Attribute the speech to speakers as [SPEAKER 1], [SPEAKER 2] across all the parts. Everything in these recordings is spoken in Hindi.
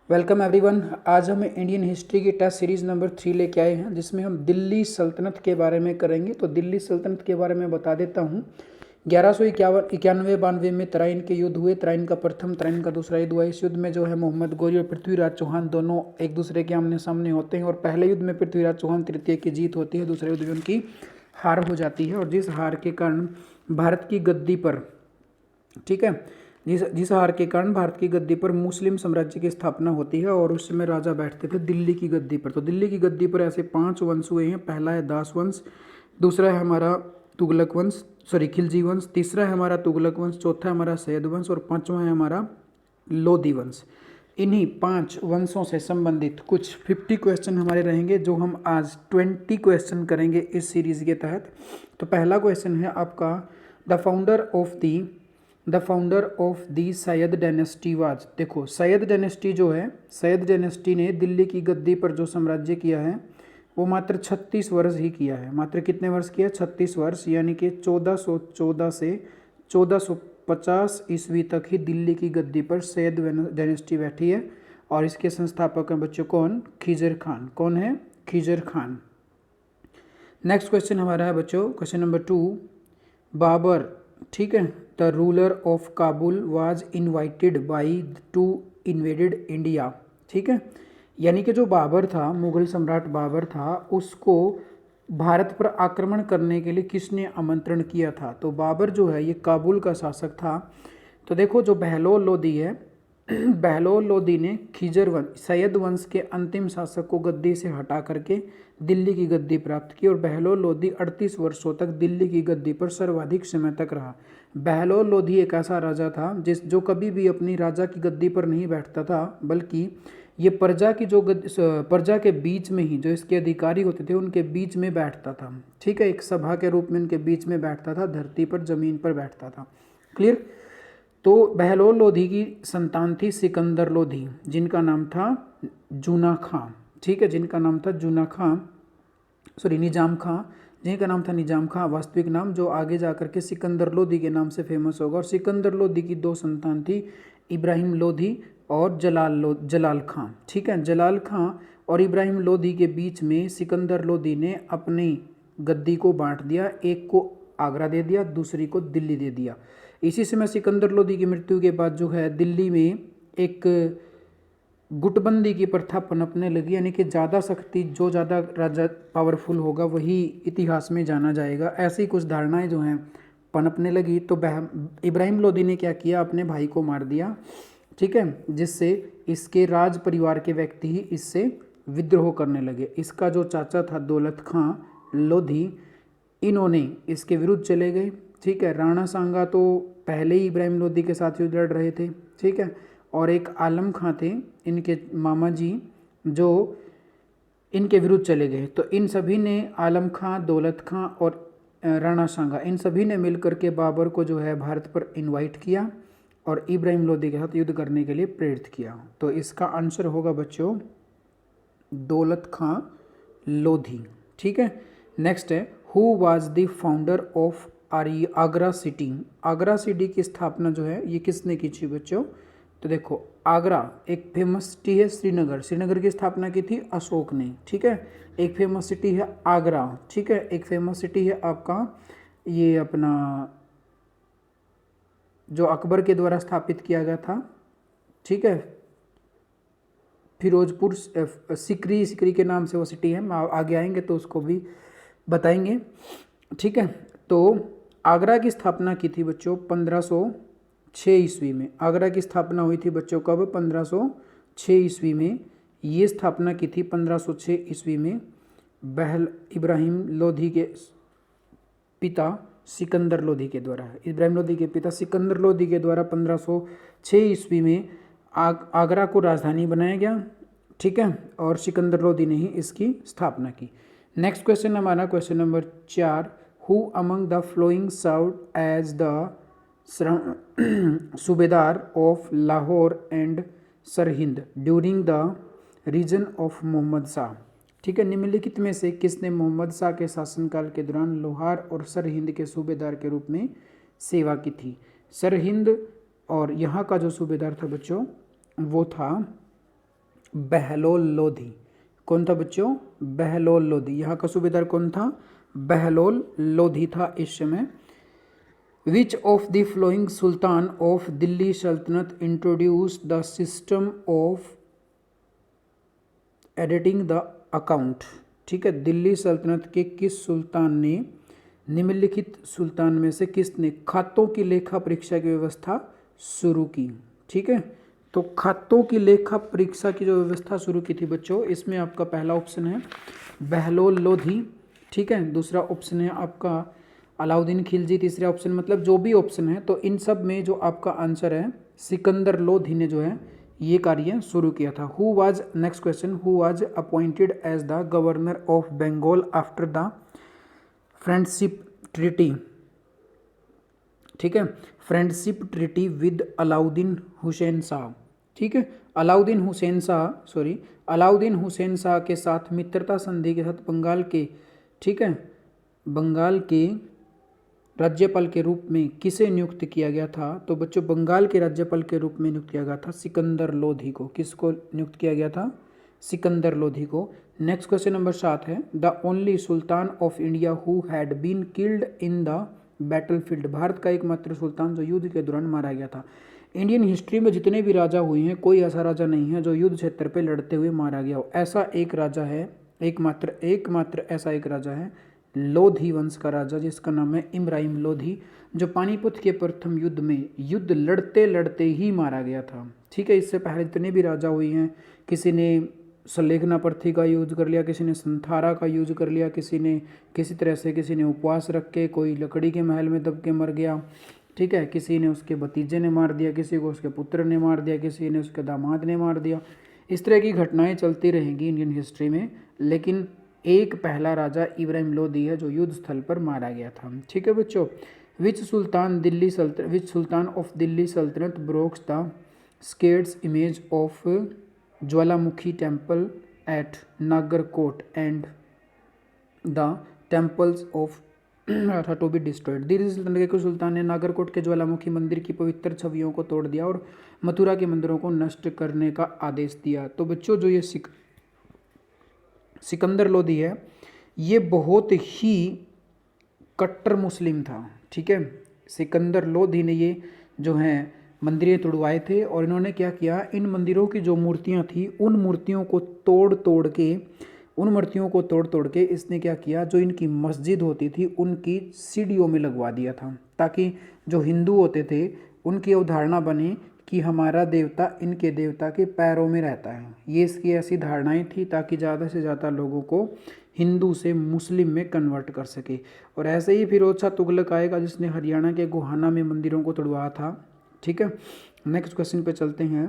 [SPEAKER 1] Welcome everyone. आज हम इंडियन हिस्ट्री की टेस्ट सीरीज नंबर 3 लेके आए हैं, जिसमें हम दिल्ली सल्तनत के बारे में करेंगे। तो दिल्ली सल्तनत के बारे में बता देता हूँ। 1191-92 में तराइन के युद्ध हुए। तराइन का प्रथम, तराइन का दूसरा युद्ध हुआ। इस युद्ध में जो है मोहम्मद गोरी और पृथ्वीराज चौहान दोनों एक दूसरे के आमने सामने होते हैं, और पहले युद्ध में पृथ्वीराज चौहान तृतीय की जीत होती है, दूसरे युद्ध में उनकी हार हो जाती है। और जिस हार के कारण भारत की गद्दी पर, ठीक है, जिस हार के कारण भारत की गद्दी पर मुस्लिम साम्राज्य की स्थापना होती है, और उस समय राजा बैठते थे दिल्ली की गद्दी पर। तो दिल्ली की गद्दी पर ऐसे 5 वंश हुए हैं। पहला है दास वंश, दूसरा है हमारा तुगलक वंश, खिलजी वंश, तीसरा है हमारा तुगलक वंश, चौथा है हमारा सैयद वंश, और पांचवा है हमारा लोधी वंश। इन्हीं 5 वंशों से संबंधित कुछ 50 क्वेश्चन हमारे रहेंगे, जो हम आज 20 क्वेश्चन करेंगे इस सीरीज के तहत। तो पहला क्वेश्चन है आपका, the founder of the Syed dynasty was. देखो, सैयद डायनेस्टी जो है, सैयद डायनेस्टी ने दिल्ली की गद्दी पर जो साम्राज्य किया है वो मात्र 36 वर्ष ही किया है। मात्र कितने वर्ष किया? 36 वर्ष, यानी कि 1414 से 1450 ईस्वी तक ही दिल्ली की गद्दी पर सैयद डायनेस्टी बैठी है। और इसके संस्थापक हैं बच्चों कौन? खिजर खान। कौन है? खिजर खान। नेक्स्ट क्वेश्चन हमारा है बच्चों, क्वेश्चन नंबर 2, बाबर, ठीक है, the ruler of Kabul was invited by two invaded India. ठीक है, यानी कि जो बाबर था, मुगल सम्राट बाबर था, उसको भारत पर आक्रमण करने के लिए किसने आमंत्रण किया था? तो बाबर जो है ये काबुल का शासक था। तो देखो, जो बहलोल लोदी है, बहलोल लोदी ने खिजर वंश, सैयद वंश के अंतिम शासक को गद्दी से हटा करके दिल्ली की गद्दी प्राप्त की, और बहलोल लोदी 38 वर्षों तक दिल्ली की गद्दी पर सर्वाधिक समय तक रहा। बहलोल लोदी एक ऐसा राजा था जो कभी भी अपनी राजा की गद्दी पर नहीं बैठता था, बल्कि ये प्रजा के बीच में ही, जो इसके अधिकारी होते थे उनके बीच में बैठता था। ठीक है, एक सभा के रूप में उनके बीच में बैठता था, धरती पर, जमीन पर बैठता था। क्लियर? तो बहलोल लोधी की संतान थी सिकंदर लोधी, जिनका नाम था जूना खां। ठीक है, जिनका नाम था जूना खां, निजाम खां, जिनका नाम था निजाम खां वास्तविक नाम, जो आगे जाकर के सिकंदर लोधी के नाम से फेमस होगा। और सिकंदर लोधी की 2 संतान थी, इब्राहिम लोधी और जलाल खां। ठीक है, जलाल खां और इब्राहिम लोधी के बीच में सिकंदर लोधी ने अपनी गद्दी को बांट दिया। एक को आगरा दे दिया, दूसरी को दिल्ली दे दिया। इसी समय सिकंदर लोधी की मृत्यु के बाद जो है दिल्ली में एक गुटबंदी की प्रथा पनपने लगी, यानी कि ज़्यादा शक्ति, जो ज़्यादा राजा पावरफुल होगा वही इतिहास में जाना जाएगा। ऐसी कुछ धारणाएं जो हैं पनपने लगी। तो इब्राहिम लोधी ने क्या किया? अपने भाई को मार दिया। ठीक है, जिससे इसके राज परिवार के व्यक्ति ही इससे विद्रोह करने लगे। इसका जो चाचा था दौलत खां लोधी, इन्होंने इसके विरुद्ध चले गए। ठीक है, राणा सांगा तो पहले ही इब्राहिम लोधी के साथ युद्ध लड़ रहे थे। ठीक है, और एक आलम खां थे, इनके मामा जी, जो इनके विरुद्ध चले गए। तो इन सभी ने, आलम खां, दौलत खां और राणा सांगा, इन सभी ने मिलकर के बाबर को जो है भारत पर इनवाइट किया और इब्राहिम लोधी के साथ युद्ध करने के लिए प्रेरित किया। तो इसका आंसर होगा बच्चों दौलत खां लोधी। ठीक है, नेक्स्ट है, who was the founder of Agra city. Agra city की स्थापना जो है ये किसने की थी बच्चों? तो देखो, आगरा एक फेमस सिटी है। श्रीनगर की स्थापना की थी अशोक ने। ठीक है, एक फेमस सिटी है आगरा। ठीक है, एक फेमस सिटी है आपका ये अपना, जो अकबर के द्वारा स्थापित किया गया था। ठीक है, फिरोजपुर, सिकरी के नाम से वो सिटी है। आगे आएंगे तो उसको भी बताएंगे। ठीक है, तो आगरा की स्थापना की थी बच्चों 1506 ईस्वी में। आगरा की स्थापना हुई थी बच्चों कब? 1506 ईस्वी में। ये स्थापना की थी 1506 ईस्वी में इब्राहिम लोधी के पिता सिकंदर लोधी के द्वारा। इब्राहिम लोधी के पिता सिकंदर लोधी के द्वारा 1506 ईस्वी में आगरा को राजधानी बनाया गया। ठीक है, और सिकंदर लोधी ने ही इसकी स्थापना की। नेक्स्ट क्वेश्चन हमारा, question number 4, who among the following served as the subedar of Lahore and Sirhind during the reign of Mohammad Shah. ठीक है, निम्नलिखित में से किसने मोहम्मद शाह के शासनकाल के दौरान लोहार और सरहिंद के सूबेदार के रूप में सेवा की थी? सरहिंद और यहाँ का जो सूबेदार था बच्चों वो था बहलोल लोधी। कौन था बच्चों? बहलोल लोधी। यहाँ का सूबेदार कौन था? बहलोल लोधी था इस समय। Which of the following sultan of Delhi सल्तनत introduce the system of auditing the account. ठीक है, दिल्ली सल्तनत के किस सुल्तान ने, निम्नलिखित सुल्तान में से किसने खातों की लेखा परीक्षा की व्यवस्था शुरू की? ठीक है, तो खातों की लेखा परीक्षा की जो व्यवस्था शुरू की थी बच्चों, इसमें आपका पहला ऑप्शन है बहलोल लोधी। ठीक है, दूसरा ऑप्शन है आपका अलाउद्दीन खिलजी, तीसरा ऑप्शन, मतलब जो भी ऑप्शन है, तो इन सब में जो आपका आंसर है सिकंदर लोधी ने जो है ये कार्य शुरू किया था। Who was, next question, who was appointed as the governor of Bengal after the friendship treaty. ठीक है, friendship treaty with Alauddin Hussain Shah. ठीक है, अलाउद्दीन हुसैन शाह के साथ मित्रता संधि के साथ बंगाल के, ठीक है, बंगाल के राज्यपाल के रूप में किसे नियुक्त किया गया था? तो बच्चों बंगाल के राज्यपाल के रूप में नियुक्त किया गया था सिकंदर लोधी को। किसको नियुक्त किया गया था? सिकंदर लोधी को। नेक्स्ट क्वेश्चन नंबर 7 है, the only sultan of India who had been killed in the battlefield. Bharat का एकमात्र सुल्तान जो युद्ध के दौरान मारा गया था। इंडियन हिस्ट्री में जितने भी राजा हुए हैं, कोई ऐसा राजा नहीं है जो युद्ध क्षेत्र पे लड़ते हुए मारा गया हो। ऐसा एक राजा है, एकमात्र ऐसा एक राजा है, लोधी वंश का राजा, जिसका नाम है इब्राहिम लोधी, जो पानीपत के प्रथम युद्ध में युद्ध लड़ते लड़ते ही मारा गया था। ठीक है, इससे पहले जितने भी राजा हुए हैं, किसी ने सलेखना पर्थी का यूज कर लिया, किसी ने संथारा का यूज कर लिया, किसी ने किसी तरह से, किसी ने उपवास रख के, कोई लकड़ी के महल में दब के मर गया। ठीक है, किसी ने उसके भतीजे ने मार दिया, किसी को उसके पुत्र ने मार दिया, किसी ने उसके दामाद ने मार दिया। इस तरह की घटनाएं चलती रहेंगी इंडियन हिस्ट्री में, लेकिन एक पहला राजा इब्राहिम लोधी है जो युद्ध स्थल पर मारा गया था। ठीक है बच्चों, विच सुल्तान ऑफ दिल्ली सल्तनत broke the sacred image of Jwalamukhi temple at Nagarkot and the temples of था टू बी डिस्ट्रॉयड। दिल्ली सल्तनत के सुल्तान ने नागरकोट के ज्वालामुखी मंदिर की पवित्र छवियों को तोड़ दिया और मथुरा के मंदिरों को नष्ट करने का आदेश दिया। तो बच्चों जो ये सिकंदर लोधी है, ये बहुत ही कट्टर मुस्लिम था। ठीक है, सिकंदर लोधी ने ये जो है मंदिरें तोड़वाए थे, और इन्होंने क्या किया, इन मंदिरों की जो मूर्तियां थी उन मूर्तियों को तोड़ तोड़ के इसने क्या किया, जो इनकी मस्जिद होती थी उनकी सीढ़ियों में लगवा दिया था, ताकि जो हिंदू होते थे उनकी अवधारणा बने कि हमारा देवता इनके देवता के पैरों में रहता है। ये इसकी ऐसी धारणाएं थी ताकि ज़्यादा से ज़्यादा लोगों को हिंदू से मुस्लिम में कन्वर्ट कर सके। और ऐसे ही फिरोज शाह तुगलक आएगा, जिसने हरियाणा के गोहाना में मंदिरों को तोड़वाया था। ठीक है, नेक्स्ट क्वेश्चन पे चलते हैं।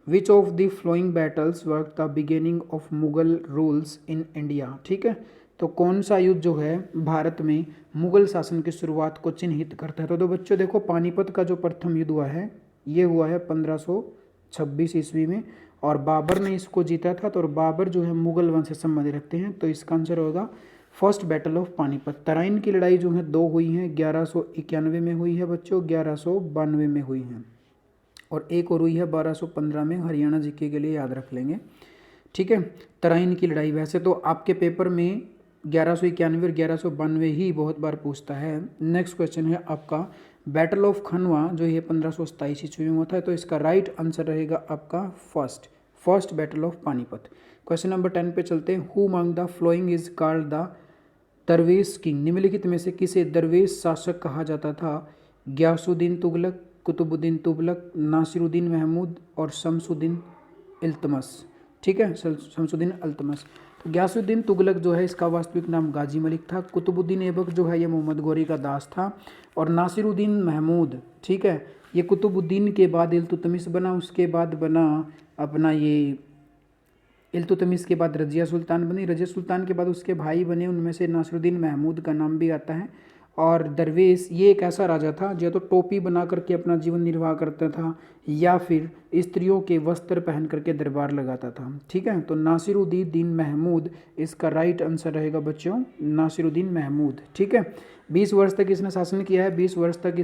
[SPEAKER 1] Which of the flowing battles work the beginning of Mughal rules in India. ठीक है, तो कौन सा युद्ध जो है भारत में मुगल शासन की शुरुआत को चिन्हित करता है? तो बच्चों देखो, पानीपत का जो प्रथम युद्ध हुआ है ये हुआ है 1526 ईस्वी में, और बाबर ने इसको जीता था। तो बाबर जो है मुगल वंश से संबंध रखते हैं, तो इसका आंसर होगा first battle of Panipat. Tarain की लड़ाई जो है 2 हुई हैं, 1191 में हुई है बच्चों, 1192 में हुई हैं, और एक और हुई है 1215 में। हरियाणा जीके के लिए याद रख लेंगे। ठीक है, तराइन की लड़ाई। वैसे तो आपके पेपर में 1191 और 1192 ही बहुत बार पूछता है। नेक्स्ट क्वेश्चन है आपका बैटल ऑफ खनवा, जो ये 1527 ईस्वी में हुआ था। तो इसका राइट आंसर रहेगा आपका first battle of Panipat. Question number 10 पे चलते हैं। Who among the following is called the दरवेश किंग। निम्नलिखित में से किसे दरवेश शासक कहा जाता था? गयासुद्दीन तुगलक, कुतुबुद्दीन तुगलक, नासिरुद्दीन महमूद और शमसुद्दीन इल्तमस। ठीक है, शमसुद्दीन अल्तमस। तो गयासुद्दीन तुगलक जो है इसका वास्तविक नाम गाजी मलिक था। कुतुबुद्दीन ऐबक जो है ये मोहम्मद गौरी का दास था। और नासिरुद्दीन महमूद, ठीक है, ये कुतुबुद्दीन के बाद इल्तुतमिश बना, उसके बाद बना अपना ये इल्तुतमिश के बाद रजिया सुल्तान बनी, रजिया सुल्तान के बाद उसके भाई बने, उनमें से नासिरुद्दीन महमूद का नाम भी आता है। और दरवेश ये एक ऐसा राजा था जो तो टोपी बना करके अपना जीवन निर्वाह करता था, या फिर स्त्रियों के वस्त्र पहन करके दरबार लगाता था। ठीक है, तो नासिरुद्दीन महमूद इसका राइट आंसर रहेगा बच्चों, नासिरुद्दीन महमूद। ठीक है, 20 वर्ष तक इसने शासन किया है, 20 वर्ष तक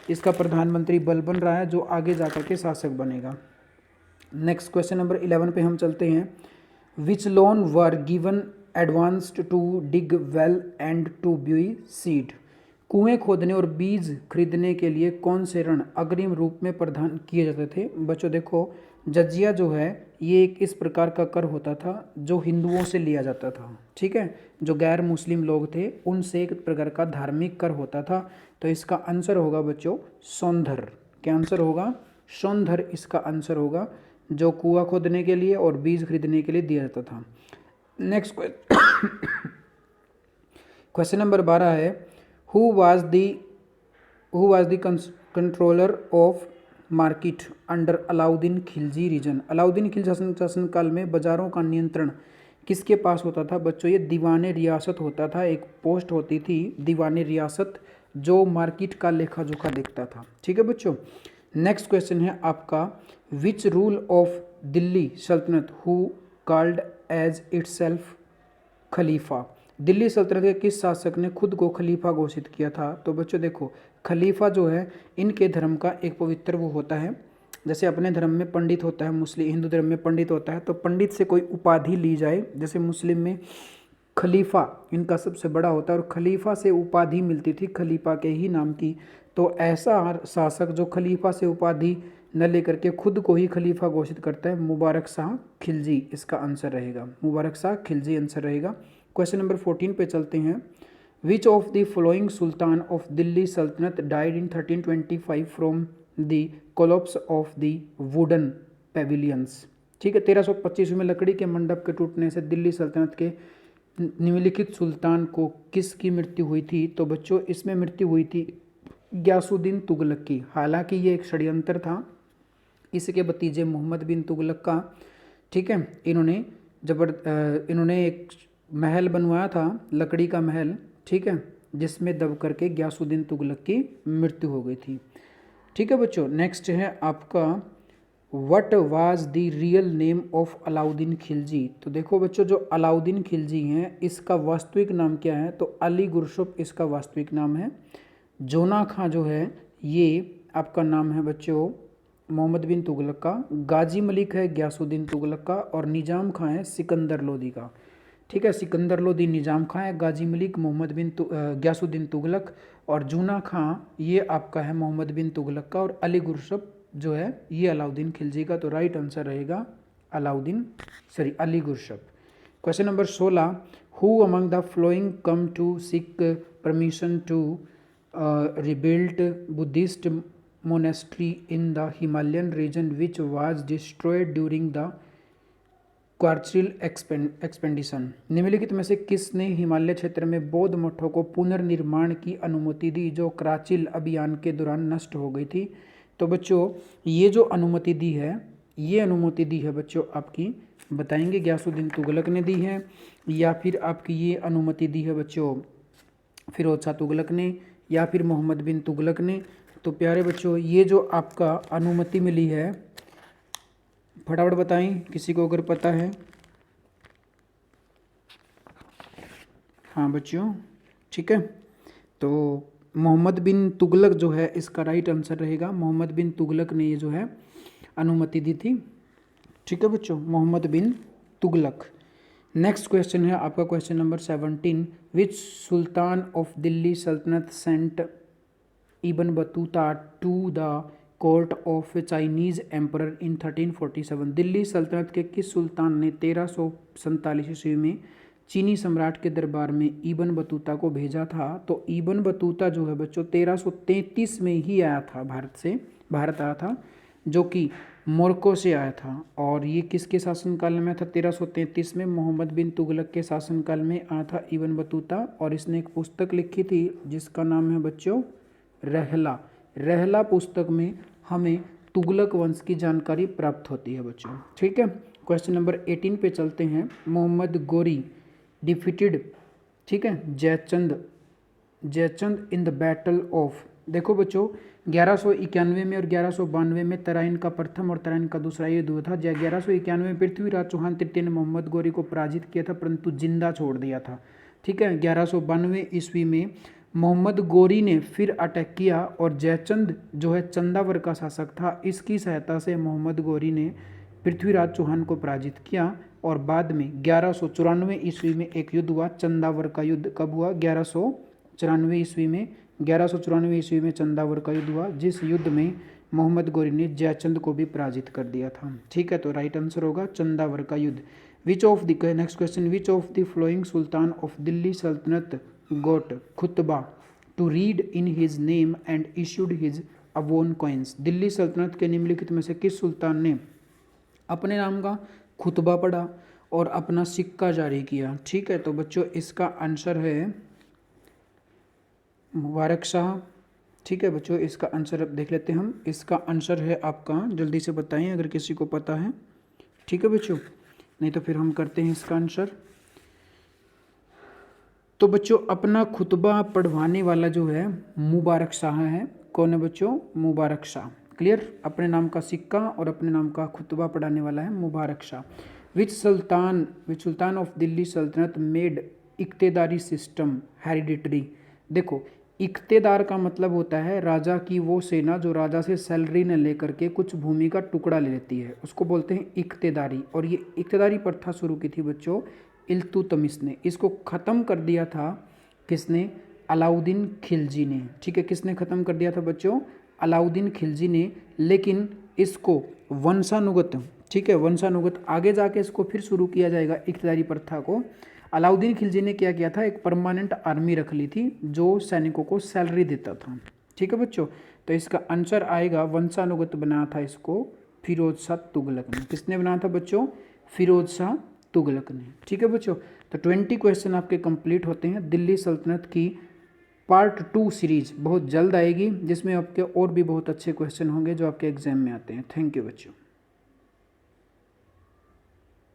[SPEAKER 1] इसका प्रधानमंत्री बन रहा है, जो आगे जा करके शासक बनेगा। नेक्स्ट क्वेश्चन नंबर 11 पे हम चलते हैं। Which loan were given advanced to dig well and to be seed. कुएं खोदने और बीज खरीदने के लिए कौन से ऋण अग्रिम रूप में प्रदान किए जाते थे। बच्चों देखो, जजिया जो है ये एक इस प्रकार का कर होता था जो हिंदुओं से लिया जाता था, ठीक है, जो गैर मुस्लिम लोग थे उनसे एक प्रकार का धार्मिक कर होता था। तो इसका आंसर होगा बच्चों सौंधर। क्या आंसर होगा? सौंधर इसका आंसर होगा, जो कुआं खोदने के लिए और बीज खरीदने के लिए दिया जाता था। नेक्स्ट क्वेश्चन नंबर 12 है, who was the controller of market under Alauddin Khilji reign. Alauddin Khilji शासनकाल में बाजारों का नियंत्रण किसके पास होता था। बच्चों ये दीवाने रियासत होता था, एक पोस्ट होती थी दीवाने रियासत जो मार्केट का लेखा जोखा देखता था, ठीक है बच्चों। नेक्स्ट क्वेश्चन है आपका, विच रूल ऑफ दिल्ली सल्तनत हु कॉल्ड एज इटसेल्फ खलीफा। दिल्ली सल्तनत के किस शासक ने खुद को खलीफा घोषित किया था। तो बच्चों देखो, खलीफा जो है इनके धर्म का एक पवित्र वो होता है, जैसे अपने धर्म में पंडित होता है, मुस्लिम हिंदू धर्म में पंडित होता है, तो पंडित से कोई उपाधि ली जाए, जैसे मुस्लिम में खलीफा इनका सबसे बड़ा होता है और खलीफा से उपाधि मिलती थी खलीफा के ही नाम की। तो ऐसा शासक जो खलीफा से उपाधि न लेकर के खुद को ही खलीफा घोषित करता है, मुबारक शाह खिलजी इसका आंसर रहेगा, मुबारक शाह खिलजी आंसर रहेगा। क्वेश्चन नंबर 14 पे चलते हैं। Which of the following sultan of Delhi सल्तनत died in 1325 from the collapse of the wooden pavilions. ठीक है, 1325 में लकड़ी के मंडप के टूटने से दिल्ली सल्तनत के निम्नलिखित सुल्तान को किसकी मृत्यु हुई थी। तो बच्चों इसमें मृत्यु हुई थी गयासुद्दीन तुगलक की। हालांकि ये एक षड्यंत्र था इसके भतीजे मोहम्मद बिन तुगलक का, ठीक है, इन्होंने एक महल बनवाया था लकड़ी का महल, ठीक है, जिसमें दब करके गयासुद्दीन तुगलक की मृत्यु हो गई थी। ठीक है बच्चों, नेक्स्ट है आपका, what was the real name of Alauddin Khilji. तो देखो बच्चों, जो अलाउद्दीन खिलजी हैं इसका वास्तविक नाम क्या है। तो अली गुरशुफ इसका वास्तविक नाम है। जोना खां जो है ये आपका नाम है बच्चों मोहम्मद बिन तुगलक का। गाजी मलिक है गयासुद्दीन तुगलक का और निजाम खां है सिकंदर लोदी का। ठीक है, सिकंदर लोदी निजाम खां है, गाजी मलिक मोहम्मद बिन गयासुद्दीन तुगलक और जूना खां ये आपका है मोहम्मद बिन तुगलक का और अली गुरशुफ जो है ये अलाउद्दीन खिलजी का। तो राइट आंसर रहेगा Ali Gurshasp. Question number 16, who among the following came to seek permission to rebuilt Buddhist monastery in the Himalayan region which was destroyed during the Qarachil expedition. निम्नलिखित में से किसने हिमालय क्षेत्र में बौद्ध मठों को पुनर्निर्माण की अनुमति दी जो क्राचिल अभियान के दौरान नष्ट हो गई थी। तो बच्चों ये जो अनुमति दी है, ये अनुमति दी है बच्चों आपकी बताएंगे गयासुद्दीन तुगलक ने दी है या फिर आपकी ये अनुमति दी है बच्चों फिरोज शाह तुगलक ने या फिर मोहम्मद बिन तुगलक ने। तो प्यारे बच्चों ये जो आपका अनुमति मिली है फटाफट बताएं किसी को अगर पता है। हाँ बच्चों, ठीक है, तो मोहम्मद बिन तुगलक जो है इसका राइट आंसर रहेगा। मोहम्मद बिन तुगलक ने ये जो है अनुमति दी थी। ठीक है बच्चों, मोहम्मद बिन तुगलक। नेक्स्ट क्वेश्चन है आपका question number 17, which sultan of Delhi सल्तनत sent Ibn Battuta to the court of Chinese emperor in 1347। Delhi सल्तनत के किस सुल्तान ने 1347 ईस्वी में चीनी सम्राट के दरबार में इबन बतूता को भेजा था। तो इबन बतूता जो है बच्चों 1333 में ही आया था भारत आया था, जो कि मोरक्को से आया था और ये किसके शासनकाल में था 1333 में मोहम्मद बिन तुगलक के शासनकाल में आया था इबन बतूता। और इसने एक पुस्तक लिखी थी जिसका नाम है बच्चों रहला पुस्तक में हमें तुगलक वंश की जानकारी प्राप्त होती है बच्चों। ठीक है, क्वेश्चन नंबर 18 पे चलते हैं। मोहम्मद गोरी डिफीटेड, ठीक है, Jaichand in the battle of. देखो बच्चों 1191 में और 1192 में तराइन का प्रथम और तराइन का दूसरा युद्ध हुआ था। 1191 में पृथ्वीराज चौहान तृतीय ने मोहम्मद गोरी को पराजित किया था परंतु जिंदा छोड़ दिया था। ठीक है, 1192 ईस्वी में मोहम्मद गोरी ने फिर अटैक किया और जयचंद जो है चंदावर का शासक था, इसकी सहायता से मोहम्मद गोरी ने पृथ्वीराज चौहान को पराजित किया और बाद में 1194 ईस्वी में एक युद्ध हुआ, चंदावर का युद्ध। कब हुआ? 1194 ईस्वी में। 1194 ईस्वी में चंदावर का युद्ध हुआ, जिस युद्ध में मोहम्मद गौरी ने जयचंद को भी पराजित कर दिया था। ठीक है, तो राइट आंसर होगा चंदावर का युद्ध। Which of the, next question, which of the following sultan of Delhi सल्तनत got khutba to read in his name and issued his own coins. Delhi सल्तनत के निम्नलिखित में से किस सुल्तान ने अपने नाम का खुतबा पढ़ा और अपना सिक्का जारी किया? ठीक है, तो बच्चों इसका आंसर है मुबारक शाह। ठीक है बच्चों, इसका आंसर अब देख लेते हैं हम। इसका आंसर है आपका, जल्दी से बताएं अगर किसी को पता है। ठीक है बच्चों, नहीं तो फिर हम करते हैं इसका आंसर। तो बच्चों अपना खुतबा पढ़वाने वाला जो है मुबारक शाह है। कौन है बच्चों? मुबारक शाह। क्लियर? अपने नाम का सिक्का और अपने नाम का खुतबा पढ़ाने वाला है मुबारक शाह। विच सुल्तान ऑफ दिल्ली सल्तनत मेड इक्तेदारी सिस्टम हेरिडिटरी। देखो, इक्तेदार का मतलब होता है राजा की वो सेना जो राजा से सैलरी न लेकर के कुछ भूमि का टुकड़ा ले लेती है, उसको बोलते हैं इक्तेदारी। और ये इक्तेदारी प्रथा शुरू की थी बच्चों इल्तुतमिश ने। इसको ख़त्म कर दिया था किसने? अलाउद्दीन खिलजी ने। ठीक है, किसने ख़त्म कर दिया था बच्चों? अलाउद्दीन खिलजी ने। लेकिन इसको वंशानुगत, ठीक है, वंशानुगत आगे जाके इसको फिर शुरू किया जाएगा इक्तेदारी प्रथा को। अलाउद्दीन खिलजी ने क्या किया था? एक परमानेंट आर्मी रख ली थी जो सैनिकों को सैलरी देता था। ठीक है बच्चों, तो इसका आंसर आएगा, वंशानुगत बनाया था इसको फिरोज शाह तुगलक ने। किसने बनाया था बच्चों? फिरोज शाह तुगलक ने। ठीक है बच्चों, तो 20 क्वेश्चन आपके कंप्लीट होते हैं। दिल्ली सल्तनत की पार्ट 2 सीरीज बहुत जल्द आएगी, जिसमें आपके और भी बहुत अच्छे क्वेश्चन होंगे जो आपके एग्जाम में आते हैं। थैंक यू बच्चों।